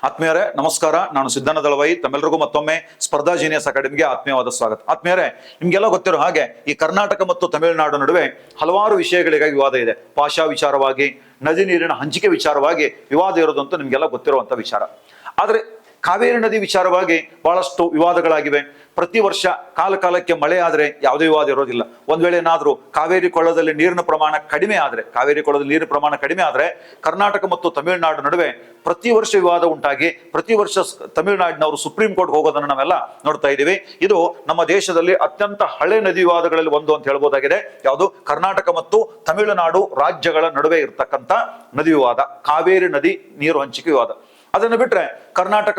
ಆತ್ಮೀಯರೇ ನಮಸ್ಕಾರ. ನಾನು ಸಿದ್ದಣ್ಣ ದಳವಾಯಿ. ತಮ್ಮೆಲ್ಲರಿಗೂ ಮತ್ತೊಮ್ಮೆ ಸ್ಪರ್ಧಾ ಜೀನಿಯಸ್ ಅಕಾಡೆಮಿಗೆ ಆತ್ಮೀಯವಾದ ಸ್ವಾಗತ. ಆತ್ಮೀಯರೇ, ನಿಮ್ಗೆಲ್ಲ ಗೊತ್ತಿರೋ ಹಾಗೆ ಈ ಕರ್ನಾಟಕ ಮತ್ತು ತಮಿಳುನಾಡು ನಡುವೆ ಹಲವಾರು ವಿಷಯಗಳಿಗಾಗಿ ವಿವಾದ ಇದೆ. ಭಾಷಾ ವಿಚಾರವಾಗಿ, ನದಿ ನೀರಿನ ಹಂಚಿಕೆ ವಿಚಾರವಾಗಿ ವಿವಾದ ಇರೋದಂತೂ ನಿಮ್ಗೆಲ್ಲ ಗೊತ್ತಿರುವಂತ ವಿಚಾರ. ಆದ್ರೆ ಕಾವೇರಿ ನದಿ ವಿಚಾರವಾಗಿ ಬಹಳಷ್ಟು ವಿವಾದಗಳಾಗಿವೆ. ಪ್ರತಿ ವರ್ಷ ಕಾಲಕ್ಕೆ ಮಳೆ ಆದ್ರೆ ಯಾವುದೇ ವಿವಾದ ಇರೋದಿಲ್ಲ. ಒಂದ್ ವೇಳೆ ಏನಾದ್ರೂ ಕಾವೇರಿ ಕೊಳ್ಳದಲ್ಲಿ ನೀರಿನ ಪ್ರಮಾಣ ಕಡಿಮೆ ಆದ್ರೆ ಕರ್ನಾಟಕ ಮತ್ತು ತಮಿಳುನಾಡು ನಡುವೆ ಪ್ರತಿ ವರ್ಷ ವಿವಾದ ಉಂಟಾಗಿ ಪ್ರತಿ ವರ್ಷ ತಮಿಳುನಾಡಿನವರು ಸುಪ್ರೀಂ ಕೋರ್ಟ್ ಹೋಗೋದನ್ನು ನಾವೆಲ್ಲ ನೋಡ್ತಾ ಇದ್ದೀವಿ. ಇದು ನಮ್ಮ ದೇಶದಲ್ಲಿ ಅತ್ಯಂತ ಹಳೆ ನದಿ ವಿವಾದಗಳಲ್ಲಿ ಒಂದು ಅಂತ ಹೇಳ್ಬೋದಾಗಿದೆ. ಯಾವುದು? ಕರ್ನಾಟಕ ಮತ್ತು ತಮಿಳುನಾಡು ರಾಜ್ಯಗಳ ನಡುವೆ ಇರ್ತಕ್ಕಂಥ ನದಿ ವಿವಾದ, ಕಾವೇರಿ ನದಿ ನೀರು ಹಂಚಿಕೆ ವಿವಾದ. ಅದನ್ನು ಬಿಟ್ರೆ ಕರ್ನಾಟಕ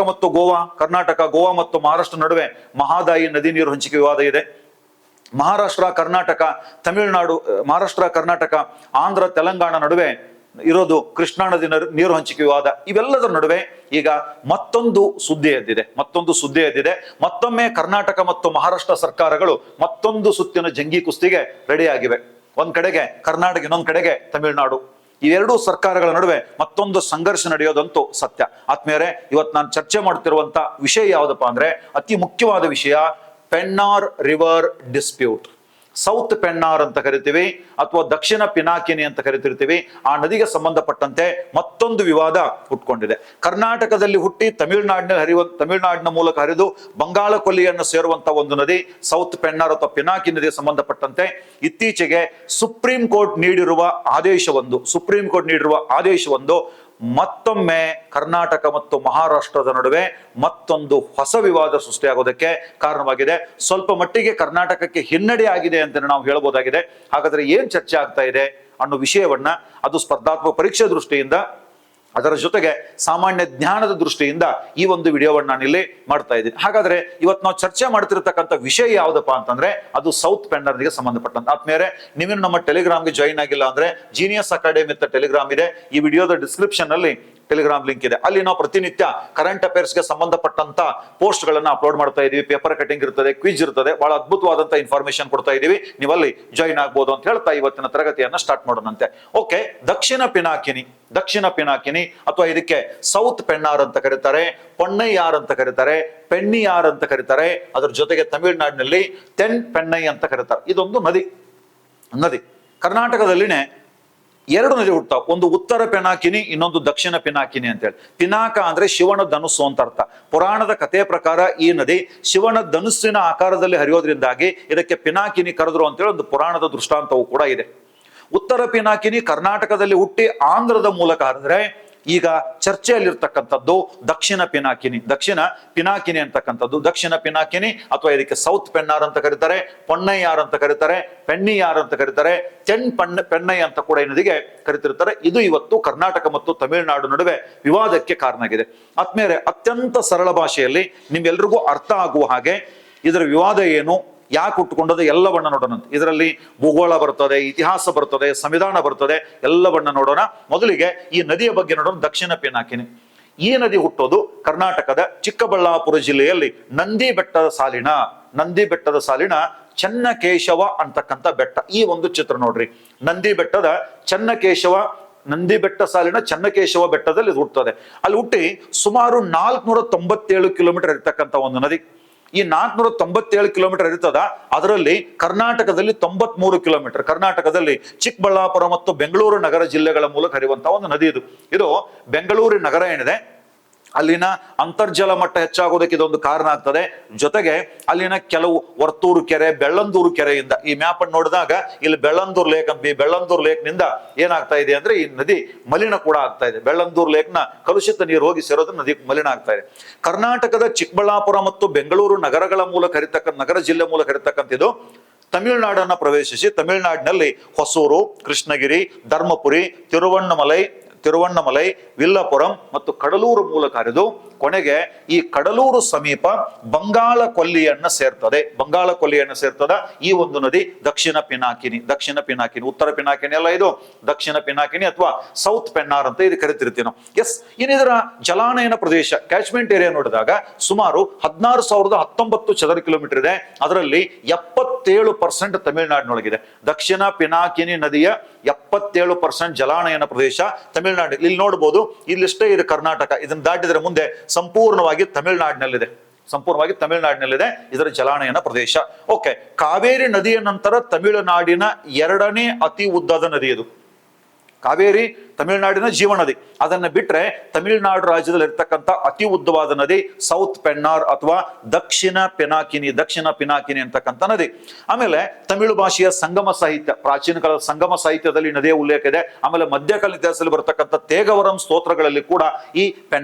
ಗೋವಾ ಮತ್ತು ಮಹಾರಾಷ್ಟ್ರ ನಡುವೆ ಮಹಾದಾಯಿ ನದಿ ನೀರು ಹಂಚಿಕೆ ವಿವಾದ ಇದೆ. ಮಹಾರಾಷ್ಟ್ರ ಕರ್ನಾಟಕ ಆಂಧ್ರ ತೆಲಂಗಾಣ ನಡುವೆ ಇರೋದು ಕೃಷ್ಣಾ ನದಿ ನೀರು ಹಂಚಿಕೆ ವಿವಾದ. ಇವೆಲ್ಲದರ ನಡುವೆ ಈಗ ಮತ್ತೊಂದು ಸುದ್ದಿ ಎದ್ದಿದೆ. ಮತ್ತೊಮ್ಮೆ ಕರ್ನಾಟಕ ಮತ್ತು ಮಹಾರಾಷ್ಟ್ರ ಸರ್ಕಾರಗಳು ಮತ್ತೊಂದು ಸುತ್ತಿನ ಜಂಗಿ ಕುಸ್ತಿಗೆ ರೆಡಿ ಆಗಿವೆ. ಒಂದ್ ಕಡೆಗೆ ಕರ್ನಾಟಕ, ಇನ್ನೊಂದ್ ಕಡೆಗೆ ತಮಿಳುನಾಡು. ಇವೆರಡೂ ಸರ್ಕಾರಗಳ ನಡುವೆ ಮತ್ತೊಂದು ಸಂಘರ್ಷ ನಡೆಯೋದಂತೂ ಸತ್ಯ. ಆತ್ಮೀಯರೇ, ಇವತ್ತು ನಾನು ಚರ್ಚೆ ಮಾಡ್ತಿರುವಂತ ವಿಷಯ ಯಾವುದಪ್ಪ ಅಂದ್ರೆ ಅತಿ ಮುಖ್ಯವಾದ ವಿಷಯ, Pennar river dispute. South Pennar ಅಂತ ಕರಿತೀವಿ ಅಥವಾ ದಕ್ಷಿಣ ಪಿನಾಕಿನಿ ಅಂತ ಕರಿತಿರ್ತೀವಿ. ಆ ನದಿಗೆ ಸಂಬಂಧಪಟ್ಟಂತೆ ಮತ್ತೊಂದು ವಿವಾದ ಹುಟ್ಕೊಂಡಿದೆ. ಕರ್ನಾಟಕದಲ್ಲಿ ಹುಟ್ಟಿ ತಮಿಳುನಾಡಿನ ಮೂಲಕ ಹರಿದು ಬಂಗಾಳ ಕೊಲ್ಲಿಯನ್ನು ಸೇರುವಂತ ಒಂದು ನದಿ ಸೌತ್ ಪೆನ್ನಾರ್ ಅಥವಾ ಪಿನಾಕಿ ನದಿಗೆ ಸಂಬಂಧಪಟ್ಟಂತೆ ಇತ್ತೀಚೆಗೆ ಸುಪ್ರೀಂ ಕೋರ್ಟ್ ನೀಡಿರುವ ಆದೇಶವೊಂದು ಮತ್ತೊಮ್ಮೆ ಕರ್ನಾಟಕ ಮತ್ತು ಮಹಾರಾಷ್ಟ್ರದ ನಡುವೆ ಮತ್ತೊಂದು ಹೊಸ ವಿವಾದ ಸೃಷ್ಟಿಯಾಗೋದಕ್ಕೆ ಕಾರಣವಾಗಿದೆ. ಸ್ವಲ್ಪ ಮಟ್ಟಿಗೆ ಕರ್ನಾಟಕಕ್ಕೆ ಹಿನ್ನಡೆ ಆಗಿದೆ ಅಂತ ನಾವು ಹೇಳ್ಬೋದಾಗಿದೆ. ಹಾಗಾದ್ರೆ ಏನ್ ಚರ್ಚೆ ಆಗ್ತಾ ಇದೆ ಅನ್ನೋ ವಿಷಯವನ್ನ, ಅದು ಸ್ಪರ್ಧಾತ್ಮಕ ಪರೀಕ್ಷೆ ದೃಷ್ಟಿಯಿಂದ, ಅದರ ಜೊತೆಗೆ ಸಾಮಾನ್ಯ ಜ್ಞಾನದ ದೃಷ್ಟಿಯಿಂದ ಈ ಒಂದು ವಿಡಿಯೋವನ್ನ ನಾನು ಇಲ್ಲಿ ಮಾಡ್ತಾ ಇದ್ದೀನಿ. ಹಾಗಾದ್ರೆ ಇವತ್ತು ನಾವು ಚರ್ಚೆ ಮಾಡ್ತಿರ್ತಕ್ಕಂಥ ವಿಷಯ ಯಾವ್ದಪ್ಪ ಅಂತಂದ್ರೆ ಅದು ಸೌತ್ ಪೆನ್ನರ್ಗೆ ಸಂಬಂಧಪಟ್ಟಂತ. ಆದ್ಮೇಲೆ ನೀವೇನು ನಮ್ಮ ಟೆಲಿಗ್ರಾಮ್ಗೆ ಜಾಯಿನ್ ಆಗಿಲ್ಲ ಅಂದ್ರೆ ಜೀನಿಯಸ್ ಅಕಾಡೆಮಿ ಅಂತ ಟೆಲಿಗ್ರಾಮ್ ಇದೆ. ಈ ವಿಡಿಯೋದ ಡಿಸ್ಕ್ರಿಪ್ಷನ್ ಅಲ್ಲಿ ಟೆಲಿಗ್ರಾಮ್ ಲಿಂಕ್ ಇದೆ. ಅಲ್ಲಿ ನಾವು ಪ್ರತಿನಿತ್ಯ ಕರೆಂಟ್ ಅಫೇರ್ಸ್ಗೆ ಸಂಬಂಧಪಟ್ಟಂತ ಪೋಸ್ಟ್ ಗಳನ್ನ ಅಪ್ಲೋಡ್ ಮಾಡ್ತಾ ಇದೀವಿ. ಪೇಪರ್ ಕಟಿಂಗ್ ಇರ್ತದೆ, ಕ್ವಿಜ್ ಇರ್ತದೆ, ಬಹಳ ಅದ್ಭುತವಾದಂತ ಇನ್ಫಾರ್ಮೇಶನ್ ಕೊಡ್ತಾ ಇದೀವಿ. ನೀವಲ್ಲಿ ಜಾಯಿನ್ ಆಗ್ಬೋದು ಅಂತ ಹೇಳ್ತಾ ಇವತ್ತಿನ ತರಗತಿಯನ್ನ ಸ್ಟಾರ್ಟ್ ಮಾಡೋಣಂತೆ. ಓಕೆ, ದಕ್ಷಿಣ ಪಿನಾಕಿನಿ ಅಥವಾ ಇದಕ್ಕೆ ಸೌತ್ ಪೆನ್ನಾರ್ ಅಂತ ಕರೀತಾರೆ, ಪೊನ್ನೈಯಾರ್ ಅಂತ ಕರೀತಾರೆ, ಪೆನ್ನಿಯಾರ್ ಅಂತ ಕರೀತಾರೆ. ಅದ್ರ ಜೊತೆಗೆ ತಮಿಳುನಾಡಿನಲ್ಲಿ ತೆನ್ ಪೆನ್ನೈ ಅಂತ ಕರೀತಾರೆ. ಇದೊಂದು ನದಿ. ಕರ್ನಾಟಕದಲ್ಲಿನೇ ಎರಡು ನದಿ ಹುಟ್ಟಾವ್. ಒಂದು ಉತ್ತರ ಪಿನಾಕಿನಿ, ಇನ್ನೊಂದು ದಕ್ಷಿಣ ಪಿನಾಕಿನಿ ಅಂತ ಹೇಳಿ. ಪಿನಾಕ ಅಂದ್ರೆ ಶಿವನ ಧನುಸ್ಸು ಅಂತ ಅರ್ಥ. ಪುರಾಣದ ಕಥೆ ಪ್ರಕಾರ ಈ ನದಿ ಶಿವನ ಧನುಸ್ಸಿನ ಆಕಾರದಲ್ಲಿ ಹರಿಯೋದ್ರಿಂದಾಗಿ ಇದಕ್ಕೆ ಪಿನಾಕಿನಿ ಕರೆದ್ರು ಅಂತೇಳಿ ಒಂದು ಪುರಾಣದ ದೃಷ್ಟಾಂತವೂ ಕೂಡ ಇದೆ. ಉತ್ತರ ಪಿನಾಕಿನಿ ಕರ್ನಾಟಕದಲ್ಲಿ ಹುಟ್ಟಿ ಆಂಧ್ರದ ಮೂಲಕ ಹರಿದ್ರೆ ಈಗ ಚರ್ಚೆಯಲ್ಲಿರ್ತಕ್ಕಂಥದ್ದು ದಕ್ಷಿಣ ಪಿನಾಕಿನಿ ಅಂತಕ್ಕಂಥದ್ದು. ದಕ್ಷಿಣ ಪಿನಾಕಿನಿ ಅಥವಾ ಇದಕ್ಕೆ ಸೌತ್ ಪೆನ್ನಾರ್ ಅಂತ ಕರೀತಾರೆ, ಪೊನ್ನೈಯಾರ್ ಅಂತ ಕರೀತಾರೆ, ಪೆನ್ನಿಯಾರ್ ಅಂತ ಕರೀತಾರೆ, ಪೆನ್ನೈ ಅಂತ ಕೂಡ ಈ ನದಿಗೆ ಕರಿತಿರ್ತಾರೆ. ಇದು ಇವತ್ತು ಕರ್ನಾಟಕ ಮತ್ತು ತಮಿಳುನಾಡು ನಡುವೆ ವಿವಾದಕ್ಕೆ ಕಾರಣ ಆಗಿದೆ. ಆದ್ಮೇಲೆ ಅತ್ಯಂತ ಸರಳ ಭಾಷೆಯಲ್ಲಿ ನಿಮ್ಗೆಲ್ರಿಗೂ ಅರ್ಥ ಆಗುವ ಹಾಗೆ ಇದರ ವಿವಾದ ಏನು, ಯಾಕೆ ಹುಟ್ಟುಕೊಂಡದ್ದು ಎಲ್ಲವನ್ನ ನೋಡೋಣ. ಇದರಲ್ಲಿ ಭೂಗೋಳ ಬರ್ತದೆ, ಇತಿಹಾಸ ಬರ್ತದೆ, ಸಂವಿಧಾನ ಬರ್ತದೆ, ಎಲ್ಲವನ್ನ ನೋಡೋಣ. ಮೊದಲಿಗೆ ಈ ನದಿಯ ಬಗ್ಗೆ ನೋಡೋಣ. ದಕ್ಷಿಣ ಪಿನಾಕಿನಿ ಈ ನದಿ ಹುಟ್ಟೋದು ಕರ್ನಾಟಕದ ಚಿಕ್ಕಬಳ್ಳಾಪುರ ಜಿಲ್ಲೆಯಲ್ಲಿ ನಂದಿ ಬೆಟ್ಟದ ಸಾಲಿನ ಚನ್ನಕೇಶವ ಅಂತಕ್ಕಂಥ ಬೆಟ್ಟ. ಈ ಒಂದು ಚಿತ್ರ ನೋಡ್ರಿ. ನಂದಿ ಬೆಟ್ಟ ಸಾಲಿನ ಚನ್ನಕೇಶವ ಬೆಟ್ಟದಲ್ಲಿ ಇದು ಹುಟ್ಟುತ್ತದೆ. ಅಲ್ಲಿ ಹುಟ್ಟಿ ಸುಮಾರು 497 ಕಿಲೋಮೀಟರ್ ಇರ್ತಕ್ಕಂಥ ಒಂದು ನದಿ. ಈ 497 ಕಿಲೋಮೀಟರ್ ಇರ್ತದ. ಅದರಲ್ಲಿ ಕರ್ನಾಟಕದಲ್ಲಿ 93 ಕಿಲೋಮೀಟರ್, ಕರ್ನಾಟಕದಲ್ಲಿ ಚಿಕ್ಕಬಳ್ಳಾಪುರ ಮತ್ತು ಬೆಂಗಳೂರು ನಗರ ಜಿಲ್ಲೆಗಳ ಮೂಲಕ ಹರಿಯುವಂತಹ ಒಂದು ನದಿ ಇದು ಬೆಂಗಳೂರು ನಗರ ಏನಿದೆ ಅಲ್ಲಿನ ಅಂತರ್ಜಲ ಮಟ್ಟ ಹೆಚ್ಚಾಗೋದಕ್ಕೆ ಇದೊಂದು ಕಾರಣ ಆಗ್ತದೆ. ಜೊತೆಗೆ ಅಲ್ಲಿನ ಕೆಲವು ವರ್ತೂರು ಕೆರೆ, ಬೆಳ್ಳಂದೂರು ಕೆರೆಯಿಂದ ಈ ಮ್ಯಾಪ್ ಅನ್ನು ನೋಡಿದಾಗ ಇಲ್ಲಿ ಬೆಳ್ಳಂದೂರು ಲೇಕ್ ನಿಂದ ಏನಾಗ್ತಾ ಇದೆ ಅಂದ್ರೆ ಈ ನದಿ ಮಲಿನ ಕೂಡ ಆಗ್ತಾ ಇದೆ. ಬೆಳ್ಳಂದೂರು ಲೇಕ್ ನ ಕಲುಷಿತ ನೀರು ಹೋಗಿ ಸೇರೋದ್ರ ನದಿ ಮಲಿನ ಆಗ್ತಾ ಇದೆ. ಕರ್ನಾಟಕದ ಚಿಕ್ಕಬಳ್ಳಾಪುರ ಮತ್ತು ಬೆಂಗಳೂರು ನಗರ ಜಿಲ್ಲೆ ಮೂಲಕ ಹರಿತಕ್ಕಂಥ ಇದು ತಮಿಳುನಾಡನ್ನ ಪ್ರವೇಶಿಸಿ ತಮಿಳುನಾಡಿನಲ್ಲಿ ಹೊಸೂರು, ಕೃಷ್ಣಗಿರಿ, ಧರ್ಮಪುರಿ, ತಿರುವಣ್ಣಮಲೈ, ವಿಲ್ಲಪುರಂ ಮತ್ತು ಕಡಲೂರು ಮೂಲಕ ಹರಿದು ಕೊನೆಗೆ ಈ ಕಡಲೂರು ಸಮೀಪ ಬಂಗಾಳ ಕೊಲ್ಲಿಯನ್ನ ಸೇರ್ತದ ಈ ಒಂದು ನದಿ ದಕ್ಷಿಣ ಪಿನಾಕಿನಿ. ಉತ್ತರ ಪಿನಾಕಿನಿ ಅಲ್ಲ, ಇದು ದಕ್ಷಿಣ ಪಿನಾಕಿನಿ ಅಥವಾ ಸೌತ್ ಪೆನ್ನಾರ್ ಅಂತ ಇದು ಕರಿತಿರ್ತೀವಿ ನಾವು. ಇನ್ನಿದರ ಜಲಾನಯನ ಪ್ರದೇಶ ಕ್ಯಾಚ್ಮೆಂಟ್ ಏರಿಯಾ ನೋಡಿದಾಗ ಸುಮಾರು 16,019 ಚದರ ಕಿಲೋಮೀಟರ್ ಇದೆ. ಅದರಲ್ಲಿ 77% ತಮಿಳುನಾಡಿನೊಳಗಿದೆ. ದಕ್ಷಿಣ ಪಿನಾಕಿನಿ ನದಿಯ 77% ಜಲಾನಯನ ಪ್ರದೇಶ ತಮಿಳುನಾಡು. ಇಲ್ಲಿ ನೋಡಬಹುದು, ಇಲ್ಲಿಷ್ಟೇ ಇದು ಕರ್ನಾಟಕ, ಇದನ್ನ ದಾಟಿದ್ರೆ ಮುಂದೆ ಸಂಪೂರ್ಣವಾಗಿ ತಮಿಳುನಾಡಿನಲ್ಲಿದೆ ಇದರ ಜಲಾನಯನ ಪ್ರದೇಶ. ಓಕೆ, ಕಾವೇರಿ ನದಿಯ ನಂತರ ತಮಿಳುನಾಡಿನ 2ನೇ ಅತಿ ಉದ್ದದ ನದಿ ಇದು. ಕಾವೇರಿ ತಮಿಳುನಾಡಿನ ಜೀವ ನದಿ. ಅದನ್ನ ಬಿಟ್ರೆ ತಮಿಳುನಾಡು ರಾಜ್ಯದಲ್ಲಿ ಇರ್ತಕ್ಕಂಥ ಅತಿ ಉದ್ದವಾದ ನದಿ ಸೌತ್ ಪೆನ್ನಾರ್ ಅಥವಾ ದಕ್ಷಿಣ ಪಿನಾಕಿನಿ ಅಂತಕ್ಕಂಥ ನದಿ. ಆಮೇಲೆ ತಮಿಳು ಭಾಷೆಯ ಸಂಗಮ ಸಾಹಿತ್ಯ, ಪ್ರಾಚೀನ ಕಾಲದ ಸಂಗಮ ಸಾಹಿತ್ಯದಲ್ಲಿ ನದಿಯ ಉಲ್ಲೇಖ ಇದೆ. ಆಮೇಲೆ ಮಧ್ಯಕಾಲ ಇತಿಹಾಸದಲ್ಲಿ ಬರ್ತಕ್ಕಂಥ ತೇಗವರಂ ಸ್ತೋತ್ರಗಳಲ್ಲಿ ಕೂಡ ಈ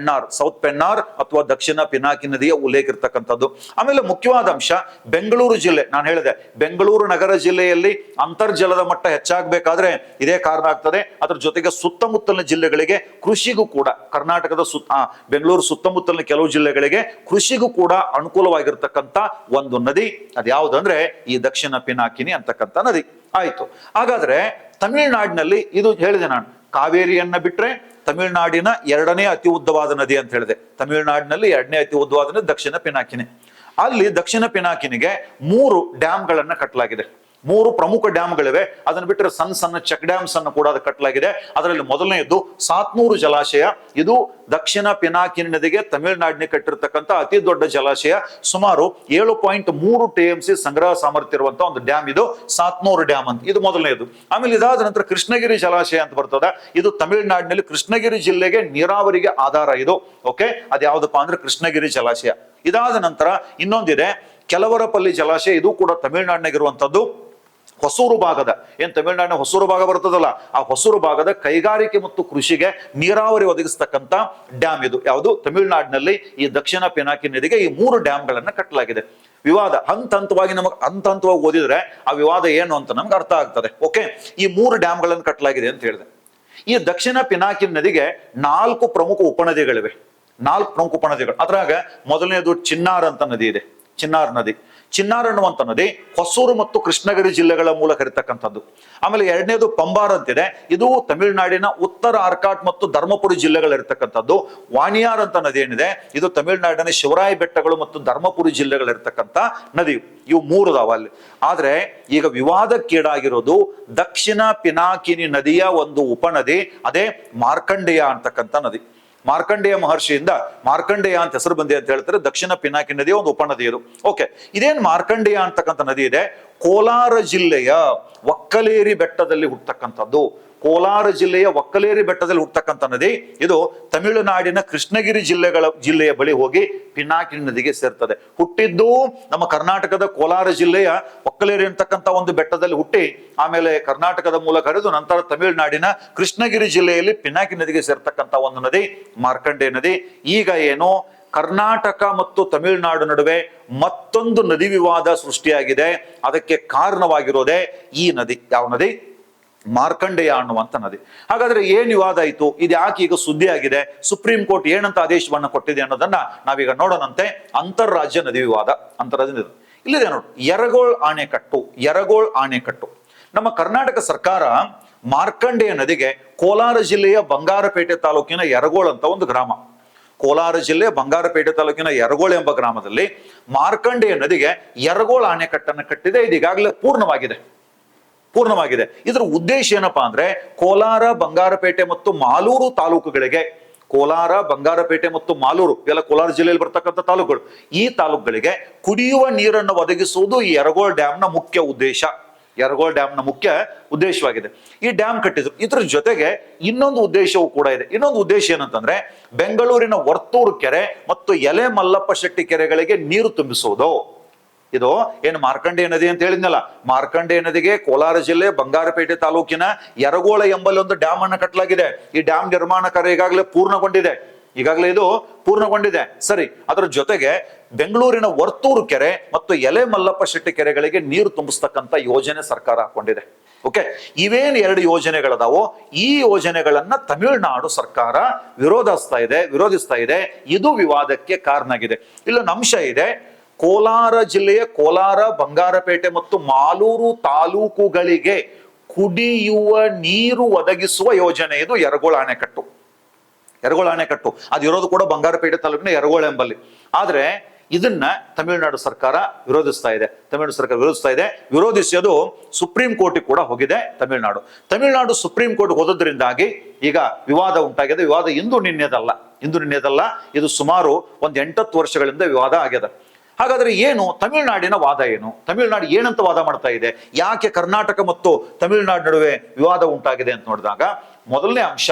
ಸೌತ್ ಪೆನ್ನಾರ್ ಅಥವಾ ದಕ್ಷಿಣ ಪಿನಾಕಿ ನದಿಯ ಉಲ್ಲೇಖ ಇರ್ತಕ್ಕಂಥದ್ದು. ಆಮೇಲೆ ಮುಖ್ಯವಾದ ಅಂಶ ಬೆಂಗಳೂರು ಜಿಲ್ಲೆ. ನಾನು ಹೇಳಿದೆ, ಬೆಂಗಳೂರು ನಗರ ಜಿಲ್ಲೆಯಲ್ಲಿ ಅಂತರ್ಜಲದ ಮಟ್ಟ ಹೆಚ್ಚಾಗಬೇಕಾದ್ರೆ ಇದೇ ಕಾರಣ ಆಗ್ತದೆ. ಅದ್ರ ಜೊತೆಗೆ ಸುತ್ತಮುತ್ತಲಿನ ಜಿಲ್ಲೆಗಳಿಗೆ ಕೃಷಿಗೂ ಕೂಡ, ಕರ್ನಾಟಕದ ಬೆಂಗಳೂರು ಸುತ್ತಮುತ್ತಲಿನ ಕೆಲವು ಜಿಲ್ಲೆಗಳಿಗೆ ಕೃಷಿಗೂ ಕೂಡ ಅನುಕೂಲವಾಗಿರ್ತಕ್ಕಂಥ ಒಂದು ನದಿ ಅದ್ಯಾವುದಂದ್ರೆ ಈ ದಕ್ಷಿಣ ಪಿನಾಕಿನಿ ಅಂತಕ್ಕಂಥ ನದಿ. ಆಯ್ತು, ಹಾಗಾದ್ರೆ ತಮಿಳುನಾಡಿನಲ್ಲಿ ಇದು ಹೇಳಿದೆ ನಾನು, ಕಾವೇರಿಯನ್ನ ಬಿಟ್ರೆ ತಮಿಳುನಾಡಿನ 2ನೇ ಅತಿ ಉದ್ದವಾದ ನದಿ ಅಂತ ಹೇಳಿದೆ. ತಮಿಳುನಾಡಿನಲ್ಲಿ 2ನೇ ಅತಿ ಉದ್ದವಾದ ನದಿ ದಕ್ಷಿಣ ಪಿನಾಕಿನಿ. ಅಲ್ಲಿ ದಕ್ಷಿಣ ಪಿನಾಕಿನಿಗೆ 3 ಡ್ಯಾಮ್ಗಳನ್ನ ಕಟ್ಟಲಾಗಿದೆ. 3 ಪ್ರಮುಖ ಡ್ಯಾಮ್ಗಳಿವೆ. ಅದನ್ನು ಬಿಟ್ಟರೆ ಸಣ್ಣ ಚೆಕ್ ಡ್ಯಾಮ್ಸ್ ಅನ್ನು ಕೂಡ ಅದು ಕಟ್ಟಲಾಗಿದೆ. ಅದರಲ್ಲಿ ಮೊದಲನೆಯದು ಸಾತ್ನೂರು ಜಲಾಶಯ. ಇದು ದಕ್ಷಿಣ ಪಿನಾಕಿನಿ ನದಿಗೆ ತಮಿಳುನಾಡಿನ ಕಟ್ಟಿರ್ತಕ್ಕಂಥ ಅತಿ ದೊಡ್ಡ ಜಲಾಶಯ. ಸುಮಾರು 7.3 TMC ಸಂಗ್ರಹ ಸಾಮರ್ಥ್ಯ ಇರುವಂತಹ ಒಂದು ಡ್ಯಾಮ್ ಇದು ಸಾತ್ನೂರು ಡ್ಯಾಮ್ ಅಂತ. ಇದು ಮೊದಲನೆಯದು. ಆಮೇಲೆ ಇದಾದ ನಂತರ ಕೃಷ್ಣಗಿರಿ ಜಲಾಶಯ ಅಂತ ಬರ್ತದೆ. ಇದು ತಮಿಳುನಾಡಿನಲ್ಲಿ ಕೃಷ್ಣಗಿರಿ ಜಿಲ್ಲೆಗೆ ನೀರಾವರಿಗೆ ಆಧಾರ ಇದು. ಓಕೆ, ಅದ್ಯಾವುದಪ್ಪ ಅಂದ್ರೆ ಕೃಷ್ಣಗಿರಿ ಜಲಾಶಯ. ಇದಾದ ನಂತರ ಇನ್ನೊಂದಿದೆ ಕೆಲವರಪಲ್ಲಿ ಜಲಾಶಯ. ಇದು ಕೂಡ ತಮಿಳುನಾಡಿನಾಗಿರುವಂತದ್ದು. ಹೊಸೂರು ಭಾಗದ, ಏನ್ ತಮಿಳುನಾಡಿನ ಹೊಸೂರು ಭಾಗ ಬರ್ತದಲ್ಲ, ಆ ಹೊಸೂರು ಭಾಗದ ಕೈಗಾರಿಕೆ ಮತ್ತು ಕೃಷಿಗೆ ನೀರಾವರಿ ಒದಗಿಸ್ತಕ್ಕಂಥ ಡ್ಯಾಮ್ ಇದು. ಯಾವುದು? ತಮಿಳುನಾಡಿನಲ್ಲಿ ಈ ದಕ್ಷಿಣ ಪಿನಾಕಿ ನದಿಗೆ ಈ 3 ಡ್ಯಾಮ್ಗಳನ್ನ ಕಟ್ಟಲಾಗಿದೆ. ವಿವಾದ ಹಂತವಾಗಿ ಹಂತವಾಗಿ ಓದಿದ್ರೆ ಆ ವಿವಾದ ಏನು ಅಂತ ನಮ್ಗೆ ಅರ್ಥ ಆಗ್ತದೆ. ಓಕೆ, ಈ 3 ಡ್ಯಾಮ್ಗಳನ್ನು ಕಟ್ಟಲಾಗಿದೆ ಅಂತ ಹೇಳಿದೆ. ಈ ದಕ್ಷಿಣ ಪಿನಾಕಿ ನದಿಗೆ 4 ಪ್ರಮುಖ ಉಪನದಿಗಳಿವೆ. 4 ಪ್ರಮುಖ ಉಪನದಿಗಳು. ಅದ್ರಾಗ ಮೊದಲನೇದು ಚಿನ್ನಾರ್ ಅಂತ ನದಿ ಇದೆ. ಚಿನ್ನಾರ್ ಅನ್ನುವಂಥ ನದಿ ಹೊಸೂರು ಮತ್ತು ಕೃಷ್ಣಗಿರಿ ಜಿಲ್ಲೆಗಳ ಮೂಲಕ ಇರತಕ್ಕಂಥದ್ದು. ಆಮೇಲೆ ಎರಡನೇದು ಪಂಬಾರ್ ಅಂತಿದೆ. ಇದು ತಮಿಳುನಾಡಿನ ಉತ್ತರ ಆರ್ಕಾಟ್ ಮತ್ತು ಧರ್ಮಪುರಿ ಜಿಲ್ಲೆಗಳಿರ್ತಕ್ಕಂಥದ್ದು. ವಾಣಿಯಾರ್ ಅಂತ ನದಿ ಏನಿದೆ, ಇದು ತಮಿಳುನಾಡಿನ ಶಿವರಾಯ ಬೆಟ್ಟಗಳು ಮತ್ತು ಧರ್ಮಪುರಿ ಜಿಲ್ಲೆಗಳಿರ್ತಕ್ಕಂಥ ನದಿ. ಇವು 3 ಅದಾವ ಅಲ್ಲಿ. ಆದ್ರೆ ಈಗ ವಿವಾದಕ್ಕೀಡಾಗಿರೋದು ದಕ್ಷಿಣ ಪಿನಾಕಿನಿ ನದಿಯ ಒಂದು ಉಪನದಿ, ಅದೇ ಮಾರ್ಕಂಡೇಯ ಅಂತಕ್ಕಂಥ ನದಿ. ಮಾರ್ಕಂಡೇಯ ಮಹರ್ಷಿಯಿಂದ ಮಾರ್ಕಂಡೇಯ ಅಂತ ಹೆಸರು ಬಂದಿ ಅಂತ ಹೇಳ್ತಾರೆ. ದಕ್ಷಿಣ ಪಿನಾಕಿ ನದಿಯ ಒಂದು ಉಪನದಿ ಇದು. ಓಕೆ, ಇದೇನ್ ಮಾರ್ಕಂಡೇಯ ಅಂತಕ್ಕಂಥ ನದಿ ಇದೆ, ಕೋಲಾರ ಜಿಲ್ಲೆಯ ಒಕ್ಕಲೇರಿ ಬೆಟ್ಟದಲ್ಲಿ ಹುಟ್ಟತಕ್ಕಂಥದ್ದು. ಕೋಲಾರ ಜಿಲ್ಲೆಯ ಒಕ್ಕಲೇರಿ ಬೆಟ್ಟದಲ್ಲಿ ಹುಟ್ಟತಕ್ಕಂಥ ನದಿ ಇದು. ತಮಿಳುನಾಡಿನ ಕೃಷ್ಣಗಿರಿ ಜಿಲ್ಲೆಯ ಬಳಿ ಹೋಗಿ ಪಿನಾಕಿನಿ ನದಿಗೆ ಸೇರ್ತದೆ. ಹುಟ್ಟಿದ್ದು ನಮ್ಮ ಕರ್ನಾಟಕದ ಕೋಲಾರ ಜಿಲ್ಲೆಯ ಒಕ್ಕಲೇರಿ ಅಂತಕ್ಕಂಥ ಒಂದು ಬೆಟ್ಟದಲ್ಲಿ ಹುಟ್ಟಿ ಆಮೇಲೆ ಕರ್ನಾಟಕದ ಮೂಲಕ ಹರಿದು ನಂತರ ತಮಿಳುನಾಡಿನ ಕೃಷ್ಣಗಿರಿ ಜಿಲ್ಲೆಯಲ್ಲಿ ಪಿನಾಕಿ ನದಿಗೆ ಸೇರ್ತಕ್ಕಂಥ ಒಂದು ನದಿ ಮಾರ್ಕಂಡೇಯ ನದಿ. ಈಗ ಏನು ಕರ್ನಾಟಕ ಮತ್ತು ತಮಿಳುನಾಡು ನಡುವೆ ಮತ್ತೊಂದು ನದಿ ವಿವಾದ ಸೃಷ್ಟಿಯಾಗಿದೆ. ಅದಕ್ಕೆ ಕಾರಣವಾಗಿರೋದೇ ಈ ನದಿ. ಯಾವ ನದಿ? ಮಾರ್ಕಂಡೇಯ ಅನ್ನುವಂಥ ನದಿ. ಹಾಗಾದ್ರೆ ಏನ್ ವಿವಾದ ಆಯ್ತು? ಇದು ಯಾಕೆ ಈಗ ಸುದ್ದಿ ಆಗಿದೆ? ಸುಪ್ರೀಂ ಕೋರ್ಟ್ ಏನಂತ ಆದೇಶವನ್ನ ಕೊಟ್ಟಿದೆ ಅನ್ನೋದನ್ನ ನಾವೀಗ ನೋಡೋಣಂತೆ. ಅಂತಾರಾಜ್ಯ ನದಿ ವಿವಾದ. ಅಂತಾರಾಜ್ಯ ಇಲ್ಲಿದೆ ನೋಡಿ, ಯರಗೋಳ್ ಆಣೆಕಟ್ಟು. ನಮ್ಮ ಕರ್ನಾಟಕ ಸರ್ಕಾರ ಮಾರ್ಕಂಡೇಯ ನದಿಗೆ ಕೋಲಾರ ಜಿಲ್ಲೆಯ ಬಂಗಾರಪೇಟೆ ತಾಲೂಕಿನ ಯರಗೋಳ್ ಅಂತ ಒಂದು ಗ್ರಾಮ, ಕೋಲಾರ ಜಿಲ್ಲೆ ಬಂಗಾರಪೇಟೆ ತಾಲೂಕಿನ ಯರಗೋಳ್ ಎಂಬ ಗ್ರಾಮದಲ್ಲಿ ಮಾರ್ಕಂಡೇಯ ನದಿಗೆ ಯರಗೋಳ್ ಆಣೆಕಟ್ಟನ್ನು ಕಟ್ಟಿದೆ. ಇದು ಈಗಾಗಲೇ ಪೂರ್ಣವಾಗಿದೆ. ಇದರ ಉದ್ದೇಶ ಏನಪ್ಪಾ ಅಂದ್ರೆ ಕೋಲಾರ, ಬಂಗಾರಪೇಟೆ ಮತ್ತು ಮಾಲೂರು ತಾಲೂಕುಗಳಿಗೆ, ಕೋಲಾರ, ಬಂಗಾರಪೇಟೆ ಮತ್ತು ಮಾಲೂರು ಇವೆಲ್ಲ ಕೋಲಾರ ಜಿಲ್ಲೆಯಲ್ಲಿ ಬರ್ತಕ್ಕಂಥ ತಾಲೂಕುಗಳು. ಈ ತಾಲೂಕುಗಳಿಗೆ ಕುಡಿಯುವ ನೀರನ್ನು ಒದಗಿಸುವುದು ಈ ಯರಗೋಳ್ ಡ್ಯಾಮ್ನ ಮುಖ್ಯ ಉದ್ದೇಶವಾಗಿದೆ. ಈ ಡ್ಯಾಮ್ ಕಟ್ಟಿದ್ರು. ಇದ್ರ ಜೊತೆಗೆ ಇನ್ನೊಂದು ಉದ್ದೇಶವೂ ಕೂಡ ಇದೆ. ಇನ್ನೊಂದು ಉದ್ದೇಶ ಏನಂತಂದ್ರೆ ಬೆಂಗಳೂರಿನ ವರ್ತೂರು ಕೆರೆ ಮತ್ತು ಎಲೆ ಮಲ್ಲಪ್ಪ ಶೆಟ್ಟಿ ಕೆರೆಗಳಿಗೆ ನೀರು ತುಂಬಿಸುವುದು. ಇದು ಏನು ಮಾರ್ಕಂಡೇಯ ನದಿ ಅಂತ ಹೇಳಿದ್ನಲ್ಲ, ಮಾರ್ಕಂಡೇಯ ನದಿಗೆ ಕೋಲಾರ ಜಿಲ್ಲೆ ಬಂಗಾರಪೇಟೆ ತಾಲೂಕಿನ ಯರಗೋಳ ಎಂಬಲ್ಲಿ ಒಂದು ಡ್ಯಾಮ್ ಅನ್ನು ಕಟ್ಟಲಾಗಿದೆ. ಈ ಡ್ಯಾಮ್ ನಿರ್ಮಾಣ ಕಾರ್ಯ ಈಗಾಗಲೇ ಪೂರ್ಣಗೊಂಡಿದೆ. ಸರಿ, ಅದರ ಜೊತೆಗೆ ಬೆಂಗಳೂರಿನ ವರ್ತೂರು ಕೆರೆ ಮತ್ತು ಎಲೆ ಮಲ್ಲಪ್ಪ ಶೆಟ್ಟಿ ಕೆರೆಗಳಿಗೆ ನೀರು ತುಂಬಿಸ್ತಕ್ಕಂಥ ಯೋಜನೆ ಸರ್ಕಾರ ಹಾಕೊಂಡಿದೆ. ಓಕೆ, ಇವೇನ್ 2 ಯೋಜನೆಗಳದಾವೋ ಈ ಯೋಜನೆಗಳನ್ನ ತಮಿಳುನಾಡು ಸರ್ಕಾರ ವಿರೋಧಿಸ್ತಾ ಇದೆ. ಇದು ವಿವಾದಕ್ಕೆ ಕಾರಣ ಆಗಿದೆ. ಇಲ್ಲೊಂದು ಅಂಶ ಇದೆ. ಕೋಲಾರ ಜಿಲ್ಲೆಯ ಕೋಲಾರ, ಬಂಗಾರಪೇಟೆ ಮತ್ತು ಮಾಲೂರು ತಾಲೂಕುಗಳಿಗೆ ಕುಡಿಯುವ ನೀರು ಒದಗಿಸುವ ಯೋಜನೆ ಇದು ಯರಗೋಳ್ ಆಣೆಕಟ್ಟು. ಅದಿರೋದು ಕೂಡ ಬಂಗಾರಪೇಟೆ ತಾಲೂಕಿನ ಯರಗೋಳ್ ಎಂಬಲ್ಲಿ. ಆದ್ರೆ ಇದನ್ನ ತಮಿಳುನಾಡು ಸರ್ಕಾರ ವಿರೋಧಿಸ್ತಾ ಇದೆ. ವಿರೋಧಿಸಿ ಅದು ಸುಪ್ರೀಂ ಕೋರ್ಟ್ ಕೂಡ ಹೋಗಿದೆ ತಮಿಳುನಾಡು ಸುಪ್ರೀಂ ಕೋರ್ಟ್ ಹೋದದ್ರಿಂದಾಗಿ ಈಗ ವಿವಾದ ಉಂಟಾಗಿದೆ. ವಿವಾದ ಇಂದು ನಿನ್ನೆದಲ್ಲ, ಇದು ಸುಮಾರು 8-10 ವರ್ಷಗಳಿಂದ ವಿವಾದ ಆಗಿದೆ. ಹಾಗಾದ್ರೆ ಏನು ತಮಿಳುನಾಡಿನ ವಾದ? ತಮಿಳುನಾಡು ಏನಂತ ವಾದ ಮಾಡ್ತಾ ಇದೆ? ಯಾಕೆ ಕರ್ನಾಟಕ ಮತ್ತು ತಮಿಳುನಾಡು ನಡುವೆ ವಿವಾದ ಉಂಟಾಗಿದೆ ಅಂತ ನೋಡಿದಾಗ, ಮೊದಲನೇ ಅಂಶ,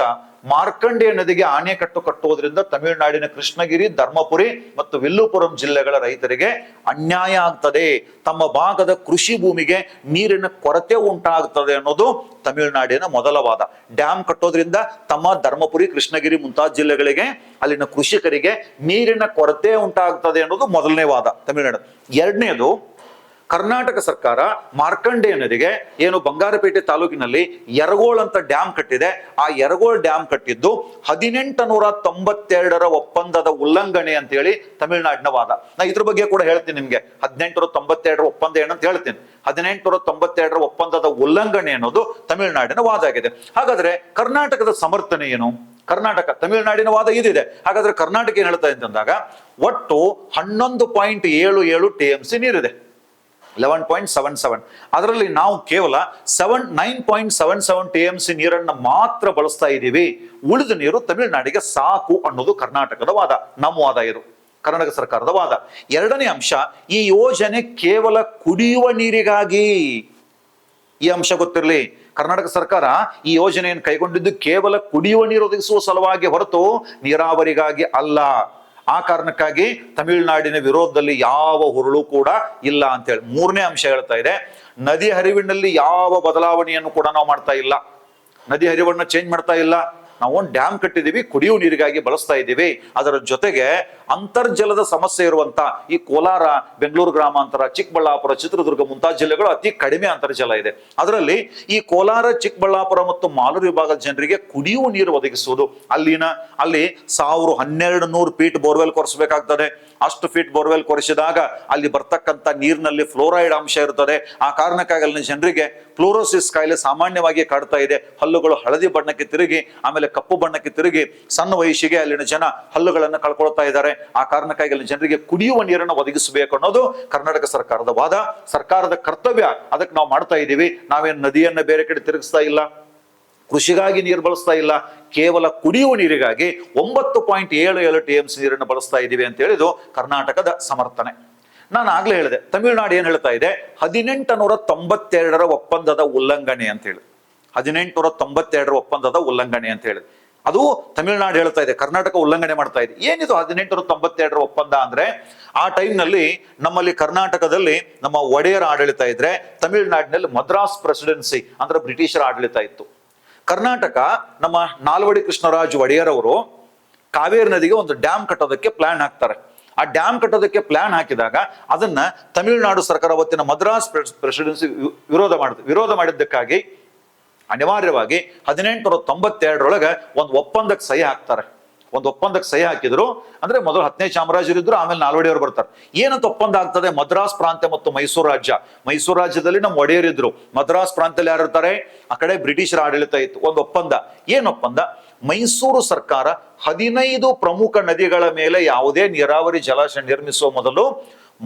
ಮಾರ್ಕಂಡೇಯ ನದಿಗೆ ಅಣೆಕಟ್ಟು ಕಟ್ಟುವುದರಿಂದ ತಮಿಳುನಾಡಿನ ಕೃಷ್ಣಗಿರಿ, ಧರ್ಮಪುರಿ ಮತ್ತು ವಿಲ್ಲುಪುರಂ ಜಿಲ್ಲೆಗಳ ರೈತರಿಗೆ ಅನ್ಯಾಯ ಆಗ್ತದೆ, ತಮ್ಮ ಭಾಗದ ಕೃಷಿ ಭೂಮಿಗೆ ನೀರಿನ ಕೊರತೆ ಉಂಟಾಗ್ತದೆ ಅನ್ನೋದು ತಮಿಳುನಾಡಿನ ಮೊದಲ ವಾದ. ಡ್ಯಾಮ್ ಕಟ್ಟೋದ್ರಿಂದ ತಮ್ಮ ಧರ್ಮಪುರಿ, ಕೃಷ್ಣಗಿರಿ ಮುಂತಾದ ಜಿಲ್ಲೆಗಳಿಗೆ ಅಲ್ಲಿನ ಕೃಷಿಕರಿಗೆ ನೀರಿನ ಕೊರತೆ ಉಂಟಾಗ್ತದೆ ಅನ್ನೋದು ಮೊದಲನೇ ವಾದ ತಮಿಳುನಾಡು. ಎರಡನೇದು, ಕರ್ನಾಟಕ ಸರ್ಕಾರ ಮಾರ್ಕಂಡೇಯ ನದಿಗೆ ಏನು ಬಂಗಾರಪೇಟೆ ತಾಲೂಕಿನಲ್ಲಿ ಯರಗೋಳ್ ಅಂತ ಡ್ಯಾಮ್ ಕಟ್ಟಿದೆ, ಆ ಯರಗೋಳ್ ಡ್ಯಾಮ್ ಕಟ್ಟಿದ್ದು 1892ರ ಒಪ್ಪಂದದ ಉಲ್ಲಂಘನೆ ಅಂತ ಹೇಳಿ ತಮಿಳುನಾಡಿನ ವಾದ. ನಾ ಇದ್ರ ಬಗ್ಗೆ ಕೂಡ ಹೇಳ್ತೀನಿ ನಿಮ್ಗೆ. 1892ರ ಒಪ್ಪಂದ ಏನಂತ ಹೇಳ್ತೀನಿ. 1892ರ ಒಪ್ಪಂದದ ಉಲ್ಲಂಘನೆ ಅನ್ನೋದು ತಮಿಳುನಾಡಿನ ವಾದ ಆಗಿದೆ. ಹಾಗಾದ್ರೆ ಕರ್ನಾಟಕದ ಸಮರ್ಥನೆ ಏನು? ತಮಿಳುನಾಡಿನ ವಾದ ಇದಿದೆ. ಹಾಗಾದ್ರೆ ಕರ್ನಾಟಕ ಏನ್ ಹೇಳ್ತಾ ಅಂತಂದಾಗ, ಒಟ್ಟು 11.77 TMC ನೀರಿದೆ, 11.77. ಅದರಲ್ಲಿ ನಾವು ಕೇವಲ 9.77 TMC ನೀರನ್ನ ಮಾತ್ರ ಬಳಸ್ತಾ ಇದ್ದೀವಿ, ಉಳಿದ ನೀರು ತಮಿಳುನಾಡಿಗೆ ಸಾಕು ಅನ್ನೋದು ಕರ್ನಾಟಕದ ವಾದ. ನಮ್ಮ ವಾದ ಇದು, ಕರ್ನಾಟಕ ಸರ್ಕಾರದ ವಾದ. ಎರಡನೇ ಅಂಶ, ಈ ಯೋಜನೆ ಕೇವಲ ಕುಡಿಯುವ ನೀರಿಗಾಗಿ. ಈ ಅಂಶ ಗೊತ್ತಿರಲಿ, ಕರ್ನಾಟಕ ಸರ್ಕಾರ ಈ ಯೋಜನೆಯನ್ನು ಕೈಗೊಂಡಿದ್ದು ಕೇವಲ ಕುಡಿಯುವ ನೀರು ಒದಗಿಸುವ ಸಲುವಾಗಿ ಹೊರತು ನೀರಾವರಿಗಾಗಿ ಅಲ್ಲ. ಆ ಕಾರಣಕ್ಕಾಗಿ ತಮಿಳುನಾಡಿನ ವಿರೋಧದಲ್ಲಿ ಯಾವ ಹುರುಳು ಕೂಡ ಇಲ್ಲ ಅಂತ ಹೇಳಿ. ಮೂರನೇ ಅಂಶ ಹೇಳ್ತಾ ಇದೆ, ನದಿ ಹರಿವಿನಲ್ಲಿ ಯಾವ ಬದಲಾವಣೆಯನ್ನು ಕೂಡ ನಾವು ಮಾಡ್ತಾ ಇಲ್ಲ, ನದಿ ಹರಿವನ್ನ ಚೇಂಜ್ ಮಾಡ್ತಾ ಇಲ್ಲ. ನಾವು ಒಂದು ಡ್ಯಾಮ್ ಕಟ್ಟಿದೀವಿ, ಕುಡಿಯುವ ನೀರಿಗಾಗಿ ಬಳಸ್ತಾ ಇದ್ದೀವಿ. ಅದರ ಜೊತೆಗೆ ಅಂತರ್ಜಲದ ಸಮಸ್ಯೆ ಇರುವಂತ ಈ ಕೋಲಾರ, ಬೆಂಗಳೂರು ಗ್ರಾಮಾಂತರ, ಚಿಕ್ಕಬಳ್ಳಾಪುರ, ಚಿತ್ರದುರ್ಗ ಮುಂತಾದ ಜಿಲ್ಲೆಗಳು ಅತಿ ಕಡಿಮೆ ಅಂತರ್ಜಲ ಇದೆ. ಅದರಲ್ಲಿ ಈ ಕೋಲಾರ, ಚಿಕ್ಕಬಳ್ಳಾಪುರ ಮತ್ತು ಮಾಲೂರು ವಿಭಾಗದ ಜನರಿಗೆ ಕುಡಿಯುವ ನೀರು ಒದಗಿಸುವುದು, ಅಲ್ಲಿ 1200 ಫೀಟ್ ಬೋರ್ವೆಲ್ ಕೊರೆಸಬೇಕಾಗ್ತದೆ. ಅಷ್ಟು ಫೀಟ್ ಬೋರ್ವೆಲ್ ಕೊರೆಸಿದಾಗ ಅಲ್ಲಿ ಬರ್ತಕ್ಕಂಥ ನೀರಿನಲ್ಲಿ ಫ್ಲೋರೈಡ್ ಅಂಶ ಇರ್ತದೆ. ಆ ಕಾರಣಕ್ಕಾಗಿ ಅಲ್ಲಿನ ಜನರಿಗೆ ಫ್ಲೋರೋಸಿಸ್ ಕಾಯಿಲೆ ಸಾಮಾನ್ಯವಾಗಿ ಕಾಡ್ತಾ ಇದೆ. ಹಲ್ಲುಗಳು ಹಳದಿ ಬಣ್ಣಕ್ಕೆ ತಿರುಗಿ ಆಮೇಲೆ ಕಪ್ಪು ಬಣ್ಣಕ್ಕೆ ತಿರುಗಿ ಸಣ್ಣ ವಯಸ್ಸಿಗೆ ಅಲ್ಲಿನ ಜನ ಹಲ್ಲುಗಳನ್ನು ಕಳ್ಕೊಳ್ತಾ ಇದ್ದಾರೆ. ಆ ಕಾರಣಕ್ಕಾಗಿ ಅಲ್ಲಿ ಜನರಿಗೆ ಕುಡಿಯುವ ನೀರನ್ನು ಒದಗಿಸಬೇಕು ಅನ್ನೋದು ಕರ್ನಾಟಕ ಸರ್ಕಾರದ ವಾದ, ಸರ್ಕಾರದ ಕರ್ತವ್ಯ. ಅದಕ್ಕೆ ನಾವು ಮಾಡ್ತಾ ಇದ್ದೀವಿ. ನಾವೇನು ನದಿಯನ್ನ ಬೇರೆ ಕಡೆ ತಿರುಗಿಸ್ತಾ ಇಲ್ಲ, ಕೃಷಿಗಾಗಿ ನೀರು ಬಳಸ್ತಾ ಇಲ್ಲ, ಕೇವಲ ಕುಡಿಯುವ ನೀರಿಗಾಗಿ 9.77 TMC ನೀರನ್ನು ಬಳಸ್ತಾ ಇದ್ದೀವಿ ಅಂತ ಹೇಳಿದು ಕರ್ನಾಟಕದ ಸಮರ್ಥನೆ. ನಾನು ಆಗ್ಲೇ ಹೇಳಿದೆ, ತಮಿಳುನಾಡು ಏನ್ ಹೇಳ್ತಾ ಇದೆ, 1892ರ ಒಪ್ಪಂದದ ಉಲ್ಲಂಘನೆ ಅಂತ ಹೇಳಿ. 1892ರ ಒಪ್ಪಂದದ ಉಲ್ಲಂಘನೆ ಅಂತ ಹೇಳಿ ಅದು ತಮಿಳುನಾಡು ಹೇಳ್ತಾ ಇದೆ, ಕರ್ನಾಟಕ ಉಲ್ಲಂಘನೆ ಮಾಡ್ತಾ ಇದೆ. ಏನಿದು 1892ರ ಒಪ್ಪಂದ ಅಂದ್ರೆ, ಆ ಟೈಮ್ನಲ್ಲಿ ನಮ್ಮಲ್ಲಿ ಕರ್ನಾಟಕದಲ್ಲಿ ನಮ್ಮ ಒಡೆಯರ ಆಡಳಿತ ಇದ್ರೆ, ತಮಿಳುನಾಡಿನಲ್ಲಿ ಮದ್ರಾಸ್ ಪ್ರೆಸಿಡೆನ್ಸಿ ಅಂದ್ರೆ ಬ್ರಿಟಿಷರ ಆಡಳಿತ ಇತ್ತು. ಕರ್ನಾಟಕ ನಮ್ಮ ನಾಲ್ವಡಿ ಕೃಷ್ಣರಾಜ ಒಡೆಯರ್ ಅವರು ಕಾವೇರಿ ನದಿಗೆ ಒಂದು ಡ್ಯಾಮ್ ಕಟ್ಟೋದಕ್ಕೆ ಪ್ಲಾನ್ ಹಾಕ್ತಾರೆ. ಆ ಡ್ಯಾಮ್ ಕಟ್ಟೋದಕ್ಕೆ ಪ್ಲಾನ್ ಹಾಕಿದಾಗ ಅದನ್ನ ತಮಿಳುನಾಡು ಸರ್ಕಾರ ಅವತ್ತಿನ ಮದ್ರಾಸ್ ಪ್ರೆಸಿಡೆನ್ಸಿ ವಿರೋಧ ಮಾಡಿದ್ದಕ್ಕಾಗಿ ಅನಿವಾರ್ಯವಾಗಿ 1892ರೊಳಗೆ ಒಂದು ಒಪ್ಪಂದಕ್ಕೆ ಸಹಿ ಹಾಕ್ತಾರೆ. ಒಂದು ಒಪ್ಪಂದಕ್ಕೆ ಸಹಿ ಹಾಕಿದ್ರು. ಅಂದ್ರೆ ಮೊದಲು 10ನೇ ಚಾಮರಾಜರಿದ್ರು, ಆಮೇಲೆ ನಾಲ್ವಡಿಯವರು ಬರ್ತಾರೆ. ಏನಂತ ಒಪ್ಪಂದ ಆಗ್ತದೆ? ಮದ್ರಾಸ್ ಪ್ರಾಂತ್ಯ ಮತ್ತು ಮೈಸೂರು ರಾಜ್ಯ. ಮೈಸೂರು ರಾಜ್ಯದಲ್ಲಿ ನಮ್ಮ ಒಡೆಯರಿದ್ರು, ಮದ್ರಾಸ್ ಪ್ರಾಂತ್ಯದಲ್ಲಿ ಯಾರು ಇರ್ತಾರೆ? ಆ ಕಡೆ ಬ್ರಿಟಿಷರ ಆಡಳಿತ ಇತ್ತು. ಒಂದು ಒಪ್ಪಂದ. ಏನ್ ಒಪ್ಪಂದ? ಮೈಸೂರು ಸರ್ಕಾರ 15 ಪ್ರಮುಖ ನದಿಗಳ ಮೇಲೆ ಯಾವುದೇ ನೀರಾವರಿ ಜಲಾಶಯ ನಿರ್ಮಿಸುವ ಮೊದಲು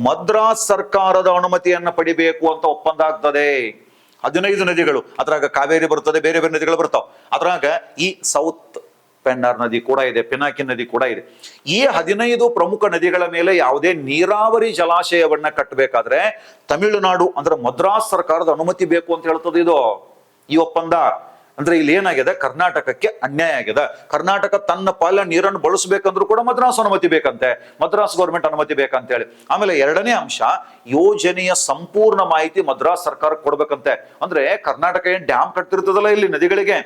ಮದ್ರಾಸ್ ಸರ್ಕಾರದ ಅನುಮತಿಯನ್ನ ಪಡಿಬೇಕು ಅಂತ ಒಪ್ಪಂದ ಆಗ್ತದೆ. 15 ನದಿಗಳು, ಅದ್ರಾಗ ಕಾವೇರಿ ಬರ್ತದೆ, ಬೇರೆ ಬೇರೆ ನದಿಗಳು ಬರ್ತಾವ. ಅದ್ರಾಗ ಈ ಸೌತ್ ಪೆನ್ನಾರ್ ನದಿ ಕೂಡ ಇದೆ, ಪಿನಾಕಿ ನದಿ ಕೂಡ ಇದೆ. ಈ 15 ಪ್ರಮುಖ ನದಿಗಳ ಮೇಲೆ ಯಾವುದೇ ನೀರಾವರಿ ಜಲಾಶಯವನ್ನ ಕಟ್ಟಬೇಕಾದ್ರೆ ತಮಿಳುನಾಡು ಅಂದ್ರೆ ಮದ್ರಾಸ್ ಸರ್ಕಾರದ ಅನುಮತಿ ಬೇಕು ಅಂತ ಹೇಳ್ತದೆ ಇದು, ಈ ಒಪ್ಪಂದ. ಅಂದ್ರೆ ಇಲ್ಲಿ ಏನಾಗಿದೆ, ಕರ್ನಾಟಕಕ್ಕೆ ಅನ್ಯಾಯ ಆಗಿದೆ. ಕರ್ನಾಟಕ ತನ್ನ ಪಾಲ ನೀರನ್ನು ಬಳಸಬೇಕಂದ್ರೂ ಕೂಡ ಮದ್ರಾಸ್ ಅನುಮತಿ ಬೇಕಂತೆ, ಮದ್ರಾಸ್ ಗೌರ್ಮೆಂಟ್ ಅನುಮತಿ ಬೇಕಂತ ಹೇಳಿ. ಆಮೇಲೆ ಎರಡನೇ ಅಂಶ, ಯೋಜನೆಯ ಸಂಪೂರ್ಣ ಮಾಹಿತಿ ಮದ್ರಾಸ್ ಸರ್ಕಾರಕ್ಕೆ ಕೊಡ್ಬೇಕಂತೆ. ಅಂದ್ರೆ ಕರ್ನಾಟಕ ಏನ್ ಡ್ಯಾಮ್ ಕಟ್ತಿರ್ತದಲ್ಲ ಇಲ್ಲಿ ನದಿಗಳಿಗೆ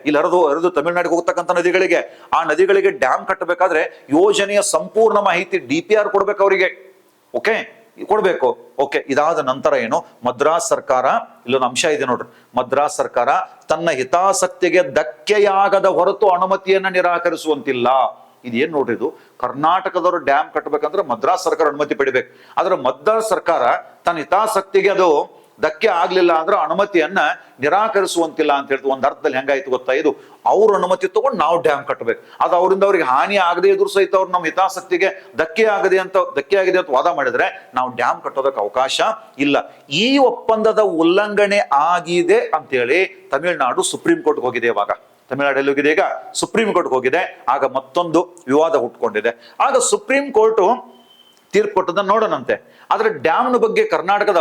ಇಲ್ಲಿ ಹರಿದು ತಮಿಳುನಾಡಿಗೆ ಹೋಗ್ತಕ್ಕಂಥ ನದಿಗಳಿಗೆ, ಆ ನದಿಗಳಿಗೆ ಡ್ಯಾಮ್ ಕಟ್ಟಬೇಕಾದ್ರೆ ಯೋಜನೆಯ ಸಂಪೂರ್ಣ ಮಾಹಿತಿ DPR ಕೊಡ್ಬೇಕು ಅವರಿಗೆ. ಓಕೆ, ಕೊಡ್ಬೇಕು. ಓಕೆ, ಇದಾದ ನಂತರ ಏನು, ಮದ್ರಾಸ್ ಸರ್ಕಾರ, ಇಲ್ಲೊಂದು ಅಂಶ ಇದೆ ನೋಡ್ರಿ, ಮದ್ರಾಸ್ ಸರ್ಕಾರ ತನ್ನ ಹಿತಾಸಕ್ತಿಗೆ ಧಕ್ಕೆಯಾಗದ ಹೊರತು ಅನುಮತಿಯನ್ನ ನಿರಾಕರಿಸುವಂತಿಲ್ಲ. ಇದೇನ್ ನೋಡ್ರಿ, ಇದು ಕರ್ನಾಟಕದವರು ಡ್ಯಾಮ್ ಕಟ್ಟಬೇಕಂದ್ರೆ ಮದ್ರಾಸ್ ಸರ್ಕಾರ ಅನುಮತಿ ಪಡಿಬೇಕು. ಆದ್ರೆ ಮದ್ರಾಸ್ ಸರ್ಕಾರ ತನ್ನ ಹಿತಾಸಕ್ತಿಗೆ ಅದು ಧಕ್ಕೆ ಆಗ್ಲಿಲ್ಲ ಅಂದ್ರೆ ಅನುಮತಿಯನ್ನ ನಿರಾಕರಿಸುವಂತಿಲ್ಲ ಅಂತ ಹೇಳ್ತೀವಿ. ಒಂದ್ ಅರ್ಥದಲ್ಲಿ ಹೆಂಗಾಯ್ತು ಗೊತ್ತಾ, ಇದು ಅವ್ರ ಅನುಮತಿ ತಗೊಂಡು ನಾವು ಡ್ಯಾಮ್ ಕಟ್ಟಬೇಕು. ಅದು ಅವರಿಂದ ಅವ್ರಿಗೆ ಹಾನಿ ಆಗದೆ ಇದ್ರು ಸಹಿತ ಅವ್ರು ನಮ್ಮ ಹಿತಾಸಕ್ತಿಗೆ ಧಕ್ಕೆ ಆಗಿದೆ ಅಂತ ವಾದ ಮಾಡಿದ್ರೆ ನಾವು ಡ್ಯಾಮ್ ಕಟ್ಟೋದಕ್ಕೆ ಅವಕಾಶ ಇಲ್ಲ. ಈ ಒಪ್ಪಂದದ ಉಲ್ಲಂಘನೆ ಆಗಿದೆ ಅಂತೇಳಿ ತಮಿಳುನಾಡು ಸುಪ್ರೀಂ ಕೋರ್ಟ್ಗೆ ಹೋಗಿದೆ. ಇವಾಗ ತಮಿಳುನಾಡಲ್ಲಿ ಹೋಗಿದೆ, ಈಗ ಸುಪ್ರೀಂ ಕೋರ್ಟ್ಗೆ ಹೋಗಿದೆ. ಆಗ ಮತ್ತೊಂದು ವಿವಾದ ಹುಟ್ಕೊಂಡಿದೆ. ಆಗ ಸುಪ್ರೀಂ ಕೋರ್ಟ್ ತೀರ್ಪು ಕೊಟ್ಟದನ್ನ ನೋಡೋಣಂತೆ. ಆದ್ರೆ ಡ್ಯಾಮ್ನ ಬಗ್ಗೆ ಕರ್ನಾಟಕದ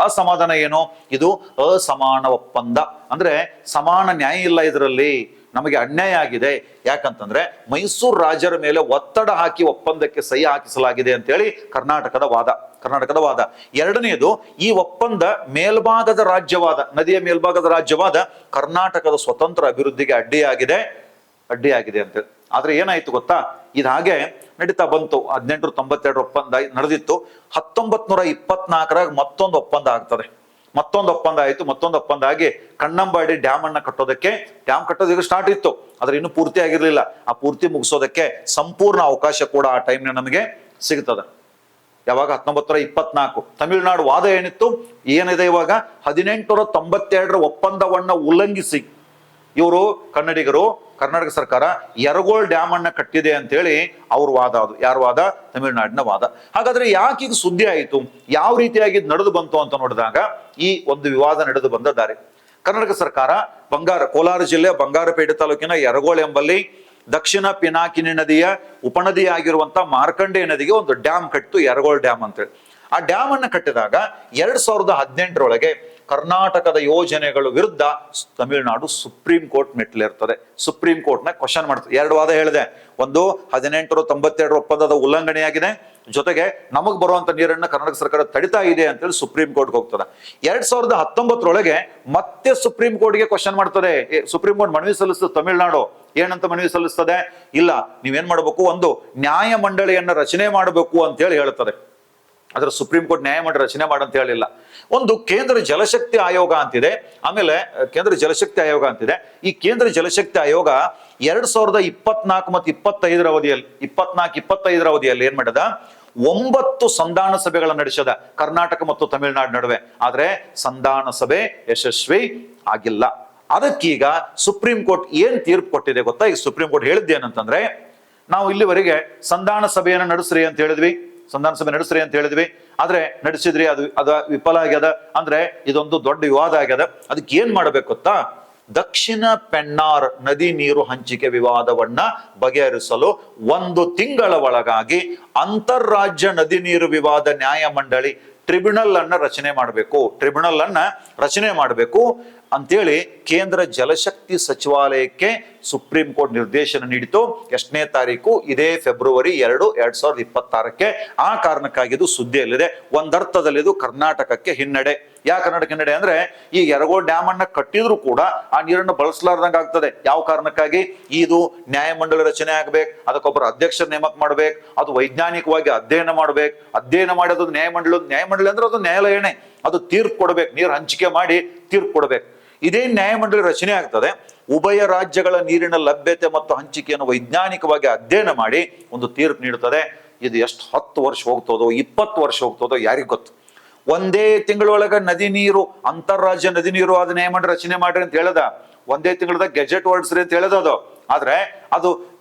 ಅಸಮಾಧಾನ ಏನು? ಇದು ಅಸಮಾನ ಒಪ್ಪಂದ, ಅಂದ್ರೆ ಸಮಾನ ನ್ಯಾಯ ಇಲ್ಲ ಇದರಲ್ಲಿ, ನಮಗೆ ಅನ್ಯಾಯ ಆಗಿದೆ. ಯಾಕಂತಂದ್ರೆ ಮೈಸೂರು ರಾಜರ ಮೇಲೆ ಒತ್ತಡ ಹಾಕಿ ಒಪ್ಪಂದಕ್ಕೆ ಸಹಿ ಹಾಕಿಸಲಾಗಿದೆ ಅಂತೇಳಿ ಕರ್ನಾಟಕದ ವಾದ. ಎರಡನೆಯದು, ಈ ಒಪ್ಪಂದ ಮೇಲ್ಭಾಗದ ರಾಜ್ಯವಾದ, ನದಿಯ ಮೇಲ್ಭಾಗದ ರಾಜ್ಯವಾದ ಕರ್ನಾಟಕದ ಸ್ವತಂತ್ರ ಅಭಿವೃದ್ಧಿಗೆ ಅಡ್ಡಿಯಾಗಿದೆ ಅಂತೇಳಿ. ಆದ್ರೆ ಏನಾಯ್ತು ಗೊತ್ತಾ, ಇದು ಹಾಗೆ ನಡೀತಾ ಬಂತು. 1892 ಒಪ್ಪಂದ ನಡೆದಿತ್ತು. 1924 ಮತ್ತೊಂದು ಒಪ್ಪಂದ ಆಗ್ತದೆ. ಮತ್ತೊಂದು ಒಪ್ಪಂದ ಆಗಿ ಕಣ್ಣಂಬಾಡಿ ಡ್ಯಾಮ್ ಅನ್ನ ಡ್ಯಾಮ್ ಕಟ್ಟೋದಕ್ಕೆ ಸ್ಟಾರ್ಟ್ ಇತ್ತು, ಆದ್ರೆ ಇನ್ನೂ ಪೂರ್ತಿ ಆಗಿರ್ಲಿಲ್ಲ. ಆ ಪೂರ್ತಿ ಮುಗಿಸೋದಕ್ಕೆ ಸಂಪೂರ್ಣ ಅವಕಾಶ ಕೂಡ ಆ ಟೈಮ್ನ ನಮಗೆ ಸಿಗ್ತದೆ. ಯಾವಾಗ? 1924. ತಮಿಳುನಾಡು ವಾದ ಏನಿದೆ ಇವಾಗ, 1892 ಒಪ್ಪಂದವನ್ನ ಉಲ್ಲಂಘಿಸಿ ಇವರು ಕನ್ನಡಿಗರು, ಕರ್ನಾಟಕ ಸರ್ಕಾರ ಯರಗೋಳ್ ಡ್ಯಾಮ್ ಅನ್ನ ಕಟ್ಟಿದೆ ಅಂತೇಳಿ ಅವ್ರ ವಾದ. ಅದು ಯಾರ ವಾದ? ತಮಿಳುನಾಡಿನ ವಾದ. ಹಾಗಾದ್ರೆ ಯಾಕೆ ಈಗ ಸುದ್ದಿ ಆಯಿತು, ಯಾವ ರೀತಿಯಾಗಿ ನಡೆದು ಬಂತು ಅಂತ ನೋಡಿದಾಗ, ಈ ಒಂದು ವಿವಾದ ನಡೆದು ಬಂದ ದಾರಿ. ಕರ್ನಾಟಕ ಸರ್ಕಾರ ಕೋಲಾರ ಜಿಲ್ಲೆ ಬಂಗಾರಪೇಟೆ ತಾಲೂಕಿನ ಯರಗೋಳ್ ಎಂಬಲ್ಲಿ ದಕ್ಷಿಣ ಪಿನಾಕಿನಿ ನದಿಯ ಉಪನದಿಯಾಗಿರುವಂತ ಮಾರ್ಕಂಡೇಯ ನದಿಗೆ ಒಂದು ಡ್ಯಾಮ್ ಕಟ್ಟಿತು, ಯರಗೋಳ್ ಡ್ಯಾಮ್ ಅಂತೇಳಿ. ಆ ಡ್ಯಾಮ್ ಅನ್ನ ಕಟ್ಟಿದಾಗ 2018 ಕರ್ನಾಟಕದ ಯೋಜನೆಗಳು ವಿರುದ್ಧ ತಮಿಳುನಾಡು ಸುಪ್ರೀಂ ಕೋರ್ಟ್ ಮೆಟ್ಲಿರ್ತದೆ. ಸುಪ್ರೀಂ ಕೋರ್ಟ್ ನ ಕ್ವಶನ್ ಮಾಡ್ತದೆ. ಎರಡು ವಾದ ಹೇಳಿದೆ. ಒಂದು, 1892 ಒಪ್ಪಂದದ ಉಲ್ಲಂಘನೆಯಾಗಿದೆ, ಜೊತೆಗೆ ನಮಗ್ ಬರುವಂತ ನೀರನ್ನ ಕರ್ನಾಟಕ ಸರ್ಕಾರ ತಡಿತಾ ಇದೆ ಅಂತೇಳಿ ಸುಪ್ರೀಂ ಕೋರ್ಟ್ಗೆ ಹೋಗ್ತದೆ. 2019 ಮತ್ತೆ ಸುಪ್ರೀಂ ಕೋರ್ಟ್ಗೆ ಕ್ವಶನ್ ಮಾಡ್ತದೆ. ಸುಪ್ರೀಂ ಕೋರ್ಟ್ ಮನವಿ ಸಲ್ಲಿಸ್ತದೆ. ತಮಿಳುನಾಡು ಏನಂತ ಮನವಿ ಸಲ್ಲಿಸ್ತದೆ? ಇಲ್ಲ, ನೀವೇನ್ ಮಾಡ್ಬೇಕು, ಒಂದು ನ್ಯಾಯ ಮಂಡಳಿಯನ್ನ ರಚನೆ ಮಾಡಬೇಕು ಅಂತ ಹೇಳಿ ಹೇಳ್ತದೆ. ಆದ್ರೆ ಸುಪ್ರೀಂ ಕೋರ್ಟ್ ನ್ಯಾಯಮಂಡಳಿ ರಚನೆ ಮಾಡಂತ ಹೇಳಿಲ್ಲ. ಒಂದು ಕೇಂದ್ರ ಜಲಶಕ್ತಿ ಆಯೋಗ ಅಂತಿದೆ. ಆಮೇಲೆ ಕೇಂದ್ರ ಜಲಶಕ್ತಿ ಆಯೋಗ ಅಂತಿದೆ. ಈ ಕೇಂದ್ರ ಜಲಶಕ್ತಿ ಆಯೋಗ 2024 ಮತ್ತು 25 ಅವಧಿಯಲ್ಲಿ 24-25 ಅವಧಿಯಲ್ಲಿ ಏನ್ ಮಾಡದ, 9 ಸಂಧಾನ ಸಭೆಗಳನ್ನು ನಡೆಸದ ಕರ್ನಾಟಕ ಮತ್ತು ತಮಿಳುನಾಡು ನಡುವೆ. ಆದ್ರೆ ಸಂಧಾನ ಸಭೆ ಯಶಸ್ವಿ ಆಗಿಲ್ಲ. ಅದಕ್ಕೀಗ ಸುಪ್ರೀಂ ಕೋರ್ಟ್ ಏನ್ ತೀರ್ಪು ಕೊಟ್ಟಿದೆ ಗೊತ್ತಾ? ಈಗ ಸುಪ್ರೀಂ ಕೋರ್ಟ್ ಹೇಳಿದ್ದೇನಂತಂದ್ರೆ, ನಾವು ಇಲ್ಲಿವರೆಗೆ ಸಂಧಾನ ಸಭೆಯನ್ನು ನಡೆಸ್ರಿ ಅಂತ ಹೇಳಿದ್ವಿ, ಆದ್ರೆ ನಡೆಸಿದ್ರಿ, ಅದು ವಿಫಲ ಆಗ್ಯದ. ಅಂದ್ರೆ ಇದೊಂದು ದೊಡ್ಡ ವಿವಾದ ಆಗ್ಯದ. ಅದಕ್ಕೆ ಏನ್ ಮಾಡ್ಬೇಕು ಗೊತ್ತಾ? ದಕ್ಷಿಣ ಪೆಣ್ಣಾರ್ ನದಿ ನೀರು ಹಂಚಿಕೆ ವಿವಾದವನ್ನ ಬಗೆಹರಿಸಲು 1 ತಿಂಗಳ ಒಳಗಾಗಿ ಅಂತಾರಾಜ್ಯ ನದಿ ನೀರು ವಿವಾದ ನ್ಯಾಯ ಮಂಡಳಿ ಟ್ರಿಬ್ಯುನಲ್ ಅನ್ನ ರಚನೆ ಮಾಡಬೇಕು ಅಂತೇಳಿ ಕೇಂದ್ರ ಜಲಶಕ್ತಿ ಸಚಿವಾಲಯಕ್ಕೆ ಸುಪ್ರೀಂ ಕೋರ್ಟ್ ನಿರ್ದೇಶನ ನೀಡಿತು. 8ನೇ ತಾರೀಕು ಇದೇ ಫೆಬ್ರವರಿ 2, 2026. ಆ ಕಾರಣಕ್ಕಾಗಿ ಇದು ಸುದ್ದಿಯಲ್ಲಿದೆ. ಒಂದರ್ಥದಲ್ಲಿ ಇದು ಕರ್ನಾಟಕಕ್ಕೆ ಹಿನ್ನಡೆ. ಯಾಕೆ ಕರ್ನಾಟಕ ಹಿನ್ನಡೆ ಅಂದ್ರೆ, ಈ ಯರಗೋಳ್ ಡ್ಯಾಮ್ ಅನ್ನ ಕಟ್ಟಿದ್ರು ಕೂಡ ಆ ನೀರನ್ನು ಬಳಸಲಾರ್ದಂಗ ಆಗ್ತದೆ. ಯಾವ ಕಾರಣಕ್ಕಾಗಿ? ಇದು ನ್ಯಾಯಮಂಡಳಿ ರಚನೆ ಆಗ್ಬೇಕು, ಅದಕ್ಕೊಬ್ಬರು ಅಧ್ಯಕ್ಷರ ನೇಮಕ ಮಾಡ್ಬೇಕು, ಅದು ವೈಜ್ಞಾನಿಕವಾಗಿ ಅಧ್ಯಯನ ಮಾಡಿ ಅದು ನ್ಯಾಯಮಂಡಳಿ ಅಂದ್ರೆ ಅದು ನ್ಯಾಯಾಲಯನೇ, ಅದು ತೀರ್ಪು ಕೊಡ್ಬೇಕು, ನೀರು ಹಂಚಿಕೆ ಮಾಡಿ ತೀರ್ಪು ಕೊಡ್ಬೇಕು. ಇದೇ ನ್ಯಾಯಮಂಡಳಿ ರಚನೆ ಆಗ್ತದೆ. ಉಭಯ ರಾಜ್ಯಗಳ ನೀರಿನ ಲಭ್ಯತೆ ಮತ್ತು ಹಂಚಿಕೆಯನ್ನು ವೈಜ್ಞಾನಿಕವಾಗಿ ಅಧ್ಯಯನ ಮಾಡಿ ಒಂದು ತೀರ್ಪು ನೀಡುತ್ತದೆ. ಇದು ಎಷ್ಟು 10 ವರ್ಷ ಹೋಗ್ತದೋ 20 ವರ್ಷ ಹೋಗ್ತದೋ ಯಾರಿಗ್ ಗೊತ್ತು. ಒಂದೇ ತಿಂಗಳೊಳಗೆ ನದಿ ನೀರು, ಅಂತಾರಾಜ್ಯ ನದಿ ನೀರು ಅದು ನ್ಯಾಯಮಂಡಳಿ ರಚನೆ ಮಾಡ್ರಿ ಅಂತ ಹೇಳದ, ಒಂದೇ ತಿಂಗಳದಾಗ ಗೆಜೆಟ್ ಹೊರಡಿಸ್ರಿ ಅಂತ ಹೇಳೋದು. ಆದ್ರೆ ಅದು